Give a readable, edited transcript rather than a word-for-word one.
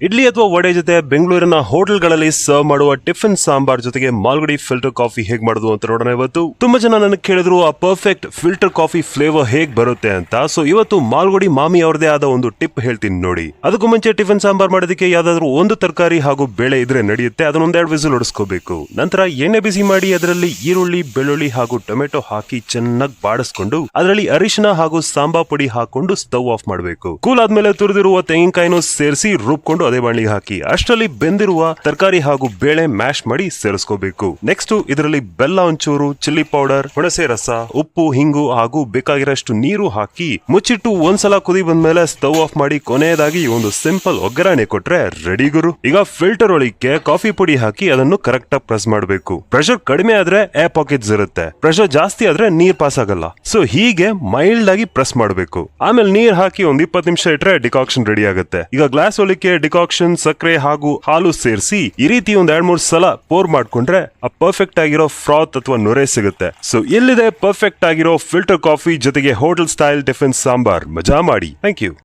ಇಡ್ಲಿ ಅಥವಾ ವಡೆ ಜೊತೆ ಬೆಂಗಳೂರಿನ ಹೋಟೆಲ್ಗಳಲ್ಲಿ ಸರ್ವ್ ಮಾಡುವ ಟಿಫಿನ್ ಸಾಂಬಾರ್ ಜೊತೆಗೆ ಮಾಲ್ಗುಡಿ ಫಿಲ್ಟರ್ ಕಾಫಿ ಹೇಗ್ ಮಾಡೋದು ಅಂತ ನೋಡೋಣ ಇವತ್ತು. ತುಂಬಾ ಜನ ನನಗೆ ಕೇಳಿದ್ರು ಆ ಪರ್ಫೆಕ್ಟ್ ಫಿಲ್ಟರ್ ಕಾಫಿ ಫ್ಲೇವರ್ ಹೇಗ್ ಬರುತ್ತೆ ಅಂತ. ಸೊ ಇವತ್ತು ಮಾಲ್ಗುಡಿ ಮಾಮಿ ಅವ್ರದೇ ಆದ ಒಂದು ಟಿಪ್ ಹೇಳ್ತೀನಿ ನೋಡಿ. ಅದಕ್ಕೂ ಮುಂಚೆ ಟಿಫಿನ್ ಸಾಂಬಾರ್ ಮಾಡೋದಕ್ಕೆ ಯಾವ್ದಾದ್ರು ಒಂದು ತರಕಾರಿ ಹಾಗೂ ಬೇಳೆ ಇದ್ರೆ ನಡೆಯುತ್ತೆ. ಅದನ್ನೊಂದೆರಡು ವಿಸಿಲ್ ಹೊಡಿಸ್ಕೋಬೇಕು. ನಂತರ ಎಣ್ಣೆ ಬಿಸಿ ಮಾಡಿ ಅದರಲ್ಲಿ ಈರುಳ್ಳಿ, ಬೆಳ್ಳುಳ್ಳಿ ಹಾಗೂ ಟೊಮೆಟೊ ಹಾಕಿ ಚೆನ್ನಾಗಿ ಬಾಡಿಸ್ಕೊಂಡು ಅದರಲ್ಲಿ ಅರಿಶಿನ ಹಾಗೂ ಸಾಂಬಾರ್ ಪುಡಿ ಹಾಕೊಂಡು ಸ್ಟವ್ ಆಫ್ ಮಾಡಬೇಕು. ಕೂಲ್ ಆದ್ಮೇಲೆ ತುರಿದಿರುವ ತೆಂಗಿನಕಾಯಿನೂ ಸೇರಿಸಿ ರುಬ್ಕೊಂಡು ಅದೇ ಬಾಣಲಿಗೆ ಹಾಕಿ ಅಷ್ಟರಲ್ಲಿ ಬೆಂದಿರುವ ತರಕಾರಿ ಹಾಗೂ ಬೇಳೆ ಮ್ಯಾಶ್ ಮಾಡಿ ಸೇರಿಸ್ಕೋಬೇಕು. ನೆಕ್ಸ್ಟ್ ಇದರಲ್ಲಿ ಬೆಲ್ಲ ಒಂಚೂರು, ಚಿಲ್ಲಿ ಪೌಡರ್, ಹುಣಸೆ ರಸ, ಉಪ್ಪು, ಹಿಂಗು ಹಾಗೂ ಬೇಕಾಗಿರೋಷ್ಟು ನೀರು ಹಾಕಿ ಮುಚ್ಚಿಟ್ಟು ಒಂದ್ಸಲ ಕುದಿ ಬಂದ್ಮೇಲೆ ಸ್ಟವ್ ಆಫ್ ಮಾಡಿ ಕೊನೆಯದಾಗಿ ಒಂದು ಸಿಂಪಲ್ ಒಗ್ಗರಣೆ ಕೊಟ್ರೆ ರೆಡಿ ಗುರು. ಈಗ ಫಿಲ್ಟರ್ ಒಳಕ್ಕೆ ಕಾಫಿ ಪುಡಿ ಹಾಕಿ ಅದನ್ನು ಕರೆಕ್ಟ್ ಆಗಿ ಪ್ರೆಸ್ ಮಾಡಬೇಕು. ಪ್ರೆಷರ್ ಕಡಿಮೆ ಆದ್ರೆ ಏರ್ ಪಾಕೆಟ್ಸ್ ಇರುತ್ತೆ, ಪ್ರೆಷರ್ ಜಾಸ್ತಿ ಆದ್ರೆ ನೀರ್ ಪಾಸ್ ಆಗಲ್ಲ. ಸೊ ಹೀಗೆ ಮೈಲ್ಡ್ ಆಗಿ ಪ್ರೆಸ್ ಮಾಡಬೇಕು. ಆಮೇಲೆ ನೀರ್ ಹಾಕಿ ಒಂದ್ 20 ನಿಮಿಷ ಇಟ್ರೆ ಡಿಕಾಕ್ಷನ್ ರೆಡಿ ಆಗುತ್ತೆ. ಈಗ ಗ್ಲಾಸ್ ಒಳಕ್ಕೆ ಡಿಕಾಕ್ಷನ್, ಸಕ್ಕರೆ ಹಾಗೂ ಹಾಲು ಸೇರಿಸಿ ಈ ರೀತಿ ಒಂದ್ 2-3 ಸಲ ಪೋರ್ ಮಾಡ್ಕೊಂಡ್ರೆ ಆ ಪರ್ಫೆಕ್ಟ್ ಆಗಿರೋ ಫ್ರಾತ್ ಅಥವಾ ನೊರೆ ಸಿಗುತ್ತೆ. ಸೊ ಇಲ್ಲಿದೆ ಪರ್ಫೆಕ್ಟ್ ಆಗಿರೋ ಫಿಲ್ಟರ್ ಕಾಫಿ ಜೊತೆಗೆ ಹೋಟೆಲ್ ಸ್ಟೈಲ್ ಟಿಫಿನ್ ಸಾಂಬಾರ್. ಮಜಾ ಮಾಡಿ. Thank you.